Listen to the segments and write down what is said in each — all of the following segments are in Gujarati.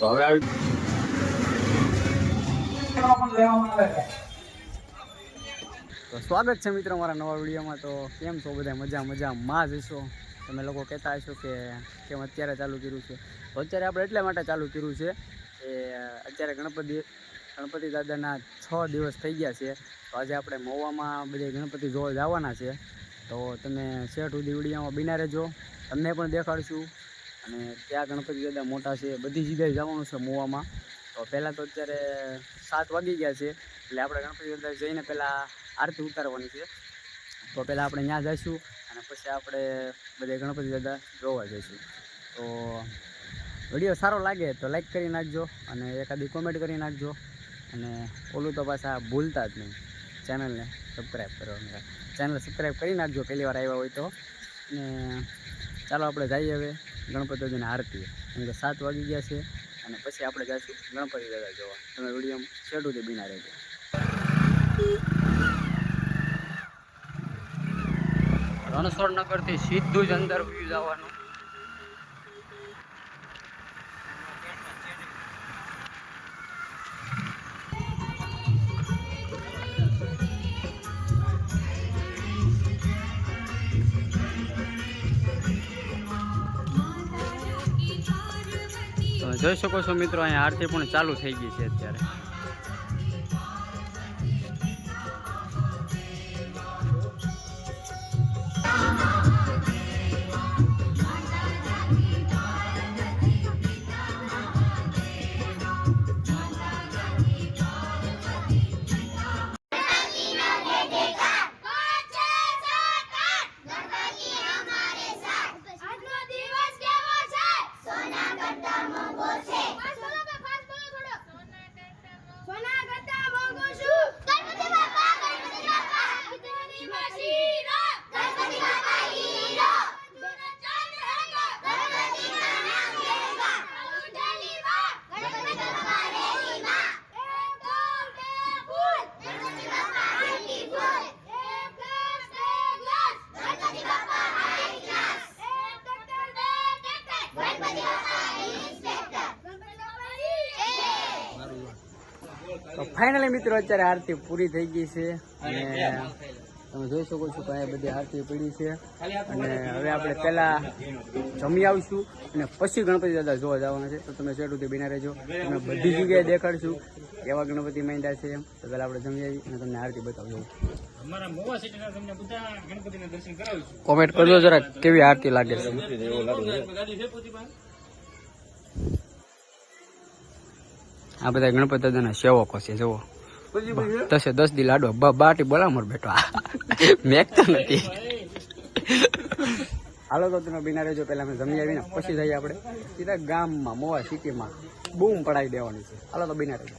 તો હવે આવી તો સ્વાગત છે મિત્રો મારા નવા વિડીયોમાં. તો કેમ છો બધા? મજામાં જ હશો. તમે લોકો કહેતા હશો કે કેમ અત્યારે ચાલુ કર્યું છે. તો અત્યારે આપણે એટલા માટે ચાલુ કર્યું છે કે અત્યારે ગણપતિ દાદાના 6 દિવસ થઈ ગયા છે. તો આજે આપણે મહુવામાં બધે ગણપતિ જોવા જવાના છે. તો તમે શેઠ સુધી વિડીયોમાં બિના રહેજો, તમને પણ દેખાડશું. અને ત્યાં ગણપતિ દાદા મોટા છે, બધી જગ્યાએ જવાનું છે મહુવામાં. તો પહેલાં તો અત્યારે 7 વાગી ગયા છે, એટલે આપણે ગણપતિ દાદા જઈને પહેલાં આરતી ઉતારવાની છે. તો પહેલાં આપણે ત્યાં જઈશું અને પછી આપણે બધે ગણપતિ દાદા જોવા જઈશું. તો વિડીયો સારો લાગે તો લાઈક કરી નાખજો અને એકાદી કોમેન્ટ કરી નાખજો. અને ઓલું તો પાછા ભૂલતા જ નહીં, ચેનલને સબસ્ક્રાઈબ કરવાનું. ચેનલ સબસ્ક્રાઈબ કરી નાખજો પહેલી વાર આવ્યા હોય તો. અને ચાલો આપણે જઈએ હવે ગણપતિ દાદાની આરતી, કેમ કે 7 વાગી ગયા છે. અને પછી આપણે જઈશું ગણપતિ દાદા જોવા. તમે વિડીયોમાં છેડુથી બિના રહેજો. રણછોડ નગરથી સીધું જ અંદર વ્યૂ જવાનું. તમે જોઈ શકો છો મિત્રો, અહીંયા આરતી પણ ચાલુ થઈ ગઈ છે અત્યારે. તો ફાઇનલી મિત્રો અત્યારે આરતી પૂરી થઈ ગઈ છે અને તમે જોઈ શકો છો કે અહીંયા બધી આરતી પડી છે. અને હવે આપણે પહેલાં જમી આવીશું અને પછી ગણપતિ દાદા જોવા જવાના છે. તો તમે શેઠુથી બિના રહેજો, તમે બધી જગ્યાએ દેખાડશું કેવા ગણપતિ માંડ્યા છે એમ. તો પહેલાં આપણે જમી આવી અને તમને આરતી બતાવજો. કોમેન્ટ કરજો જરા કેવી આરતી લાગે છે. આ બધા ગણપતિ દાદાના સેવકો છે. જુઓ 10 દી લાડો બાટી બોલામર બેઠો મેકતો નથી. હાલો તો તમે બિના રહેજો, પહેલા અમે જમી આવીને પછી જઈએ આપણે સીધા ગામમાં મોવા સિટીમાં બૂમ પડાવી દેવાની છે. હાલો તો બિના રહેજો.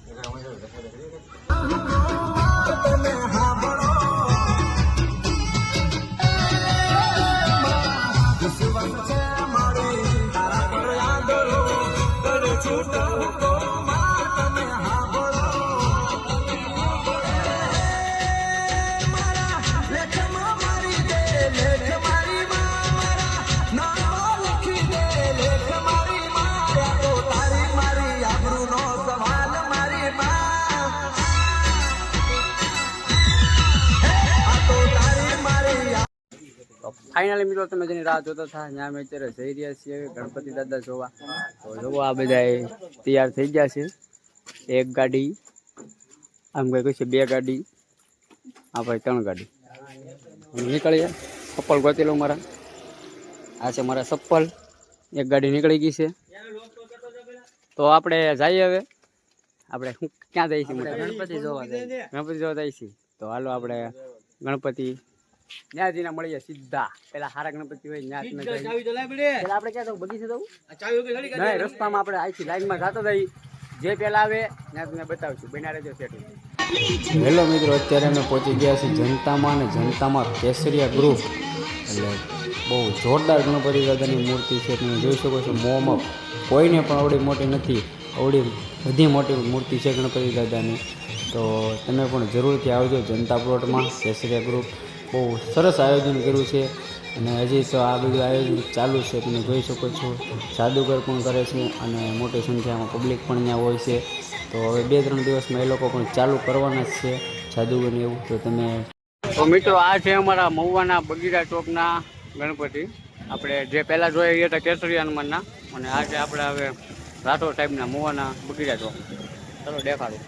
ફાઇનલી મિત્રો તમે જેની રાહ જોતા હતા ત્યાં અમે અત્યારે જઈ રહ્યા છીએ ગણપતિ દાદા જોવા. તો જોવો આ બધા તૈયાર થઈ ગયા છે. એક ગાડી આમ કઈ છે, 2 ગાડી, આ ભાઈ 3 ગાડી. નીકળીએ. ચપ્પલ ગોતી લઉં મારા. આ છે મારા ચપ્પલ. એક ગાડી નીકળી ગઈ છે. તો આપણે જઈએ હવે. આપણે શું ક્યાં જઈએ છીએ? ગણપતિ જોવા જઈએ છીએ. તો હાલો આપણે ગણપતિ ન્યાજીના મળીએ સીધા. પેલા સારા ગણપતિ હોય આપણે ક્યાં જવું? બગીચે જવું? નહીં, રસ્તામાં આપણે આખી લાઈનમાં જતો જઈએ. જે પેલા આવે ત્યાં તમને બતાવશું. બના રહેજો સેટિંગ. હેલો મિત્રો, અત્યારે અમે પહોંચી ગયા છીએ જનતામાં. અને જનતામાં કેસરિયા ગ્રુપ એટલે બહુ જોરદાર ગણપતિ દાદાની મૂર્તિ છે. તમે જોઈ શકો છો. મોંમાં કોઈને પણ આવડી મોટી નથી, આવડી બધી મોટી મૂર્તિ છે ગણપતિ દાદાની. તો તમે પણ જરૂરથી આવજો જનતા પ્લોટમાં. કેસરિયા ગ્રુપ બહુ સરસ આયોજન કર્યું છે. અને હજી તો આ બધું આયોજન ચાલુ છે, તમે જોઈ શકો છો. જાદુગર પણ કરે છે અને મોટી સંખ્યામાં પબ્લિક પણ ત્યાં હોય છે. તો હવે 2-3 દિવસમાં એ લોકો પણ ચાલુ કરવાના જ છે જાદુગરને એવું. તો તમે તો મિત્રો આ છે અમારા મહુવાના બગીરા ચોકના ગણપતિ. આપણે જે પહેલાં જોઈએ હતા કેસરી હનુમાનના, અને આ છે આપણે હવે રાઠોડ ટાઈપના મહુવાના બગીરા ચોક. ચલો દેખાડો.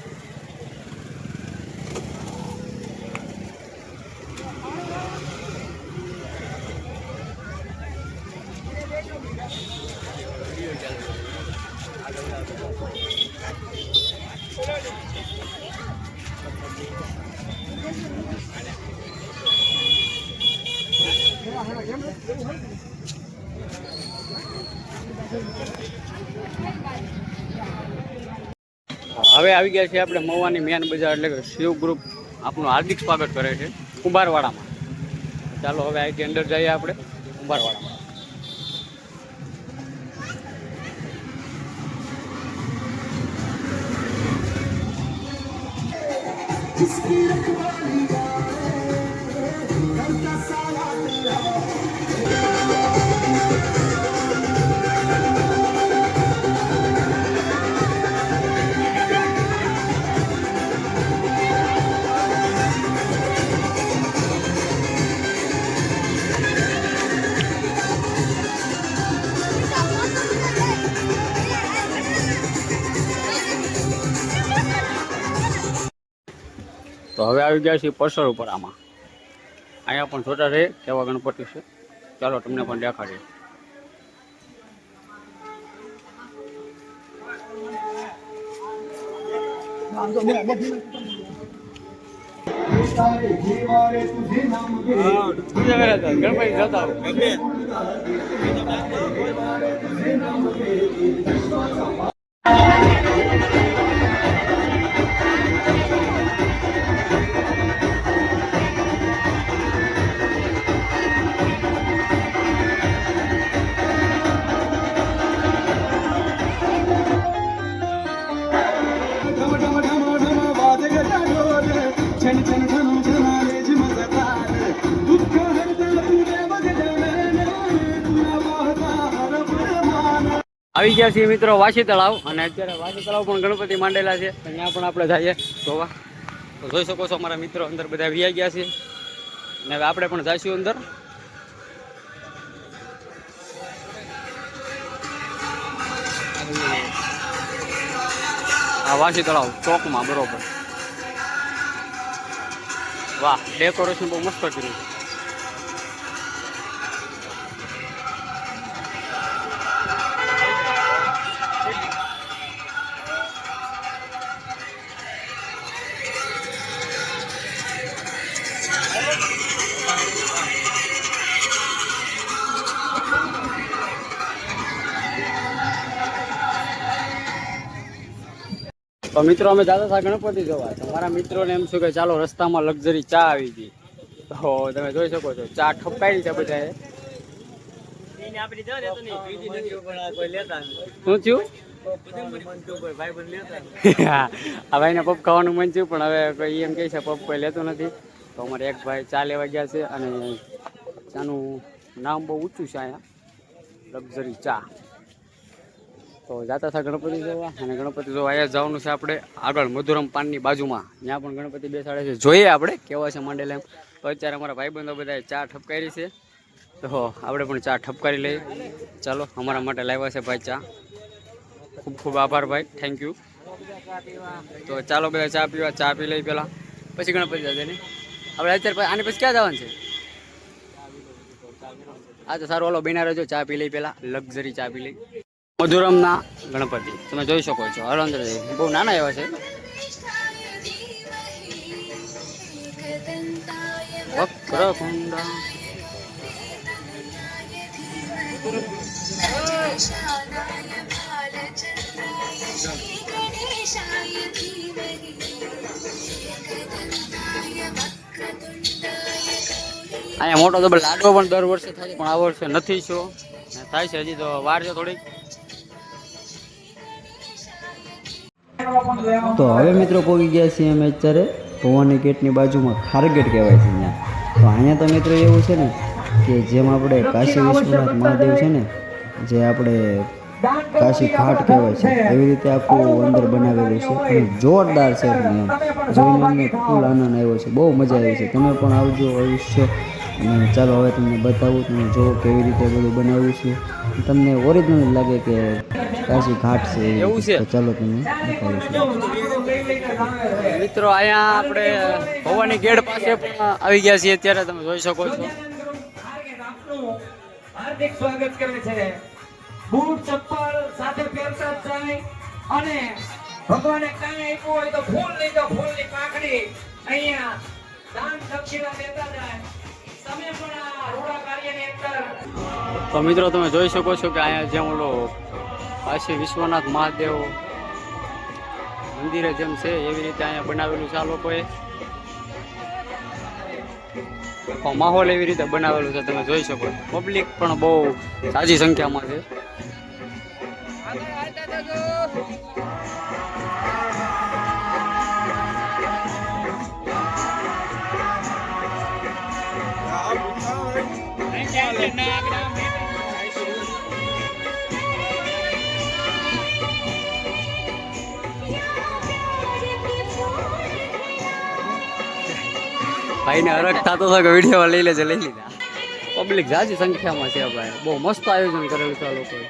હવે આવી ગયા છે આપણે મહુવાની મેન બજાર, એટલે કે શિવ ગ્રુપ આપનું હાર્દિક સ્વાગત કરે છે કુંભારવાડામાં. ચાલો હવે અહીંથી અંદર જઈએ આપણે કુંભારવાડામાં. તો હવે આવી ગયા છીએ પરસર ઉપર. આમાં અહીંયા પણ જોતા રહે કેવા ગણપતિ છે. ચાલો તમને પણ દેખાડીએ. ગણપતિ જતા આવી ગયા છીએ મિત્રો વાસી તળાવ, અને અત્યારે વાસી તળાવ પણ ગણપતિ માંડેલા છે. ત્યાં પણ આપણે જઈએ જોવા. તો જોઈ શકો છો અમારા મિત્રો અંદર બધા વ્યાઈ ગયા છે, અને હવે આપણે પણ જઈશું અંદર. આ વાસી તળાવ ચોકમાં બરોબર. વાહ, ડેકોરેશન બહુ મસ્ત કર્યું છે. તો મિત્રો અમે જતા હતા ગણપતિ જોવા. તો મારા મિત્રોને એમ શું કે ચાલો રસ્તામાં લક્ઝરી ચા આવી ગઈ. તો તમે જોઈ શકો છો ચા ઠપકાઈ છે બધાએ. શું થયું? આ ભાઈને પપ ખાવાનું મન થયું, પણ હવે કોઈ એમ કહે છે પપ કોઈ લેતું નથી. તો અમારે એક ભાઈ ચા લેવા ગયા છે, અને ચાનું નામ બહુ ઊંચું છે અહીંયા, લક્ઝરી ચા. તો જતા હતા ગણપતિ જોવા, અને ગણપતિ જોવા અહીંયા જવાનું છે આપણે આગળ મધુરમ પાનની બાજુમાં. ત્યાં પણ ગણપતિ બેસાડે છે, જોઈએ આપણે કેવા છે માંડેલા એમ. તો અત્યારે અમારા ભાઈબંધો બધાએ ચા ઠપકારી છે, તો આપણે પણ ચા ઠપકારી લઈએ. ચાલો, અમારા માટે લાવ્યા છે ભાઈ ચા. ખૂબ ખૂબ આભાર ભાઈ, થેન્ક યુ. તો ચાલો બધા ચા પીવા. ચા પી લઈ પહેલાં, પછી ગણપતિ જશે ને આપણે. અત્યારે આની પછી ક્યાં જવાનું છે? હા તો સારું, ઓલો બિના રહેજો, ચા પી લઈ પહેલાં, લક્ઝરી ચા પી લઈ. મધુરમના ગણપતિ તમે જોઈ શકો છો. હાલો અંદર જઈએ. બહુ નાના એવા છે. વક્રકુંડા અહીંયા મોટો તો લાડવો પણ દર વર્ષે થાય છે, પણ આ વર્ષે નથી છો. થાય છે હજી તો વાર છે થોડીક. તો હવે મિત્રો પહોંચી ગયા છીએ અમે અત્યારે ભવાની ગેટની બાજુમાં. ખારગેટ કહેવાય છે ત્યાં. તો અહીંયા તો મિત્રો એવું છે ને કે જેમ આપણે કાશી વિશ્વનાથ મહાદેવ છે ને, જે આપણે કાશી ઘાટ કહેવાય છે, એવી રીતે આખું અંદર બનાવેલું છે અને જોરદાર છે. એમ જોઈને અમને ફૂલ આનંદ આવ્યો છે, બહુ મજા આવી છે. તમે પણ આવજો અવશ્ય. અને ચાલો હવે તમને બતાવું, તમે જો કેવી રીતે બધું બનાવ્યું છે. તમને ઓરિજિનલ લાગે કે કાશી ઘાટ છે એવું છે. તો ચાલો તમને બતાવું છું. મિત્રો અહીંયા આપણે ભવાની ગેટ પાસે પણ આવી ગયા છીએ અત્યારે, તમે જોઈ શકો છો. હાર્દિક સ્વાગત કરે છે. બૂટ ચપ્પલ સાથે પહેરતા જાય અને ભગવાને કાંઈ આપ્યું હોય તો ફૂલ લઈ જાઓ, ફૂલની પાંખડી અહીંયા દાન દક્ષિણા દેતા જાય. તમે પણ આ રૂડા કાર્યની અંદર. તો મિત્રો તમે જોઈ શકો છો કે અહીંયા જેમ ઓલો કાશી વિશ્વનાથ મહાદેવ મંદિરે જેમ છે એવી રીતે અહીંયા બનાવેલું છે આ લોકોએ. માહોલ એવી રીતે બનાવેલું છે, તમે જોઈ શકો. પબ્લિક પણ બહુ સાજી સંખ્યામાં છે. ભાઈને હરખ થતો હતો કે વિડીયો લઈ લેજે, લઈ લીધા. પબ્લિક જાજી સંખ્યામાં છે ભાઈ, બહુ મસ્ત આયોજન કરેલું છે આ લોકોએ.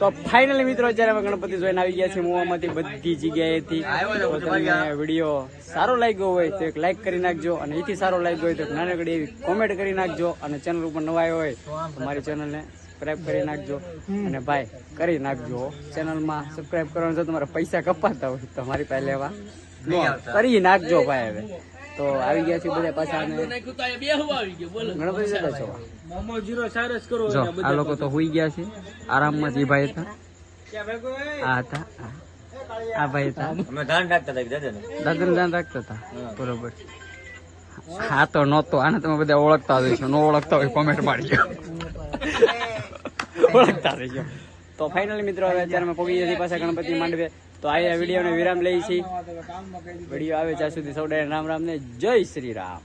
તો ફાઇનલી મિત્રો અત્યારે અમે ગણપતિ જોઈને આવી ગયા છીએ મોવામાંથી બધી જગ્યાએથી. તમને વિડીયો સારો લાગ્યો હોય તો એક લાઈક કરી નાખજો, અને એથી સારો લાગ્યો હોય તો નાનકડી એવી કોમેન્ટ કરી નાખજો, અને ચેનલ ઉપર નવા આવ્યો હોય તો મારી ચેનલને સબસ્ક્રાઈબ કરી નાખજો. અને ભાઈ કરી નાખજો, ચેનલમાં સબસ્ક્રાઈબ કરવાનું છે. તમારા પૈસા કપાતા હોય તો મારી પાસે લેવા કરી નાખજો ભાઈ. હવે તો આવી ગયા છે બધા પાછા, ગણપતિ દાદા છો. જો આ લોકો તો હુઈ ગયા છે આરામમાં. જે ભાઈ હતા આ હતા, આ ભાઈ હતા, દાદાનું ધ્યાન રાખતા હતા. બરોબર. હા તો નહોતો, આને તમે બધા ઓળખતા હશો. ન ઓળખતા હોય કોમેન્ટ મારજો, ઓળખતા રહેજો. તો ફાઇનલી મિત્રો હવે અત્યારે અમે પહોંચી જઈએ પાછા ગણપતિ માંડવે. તો આ વિડીયોને વિરામ લઈ છીએ. વિડીયો આવે ત્યાં સુધી સૌને રામ રામ ને જય શ્રી રામ.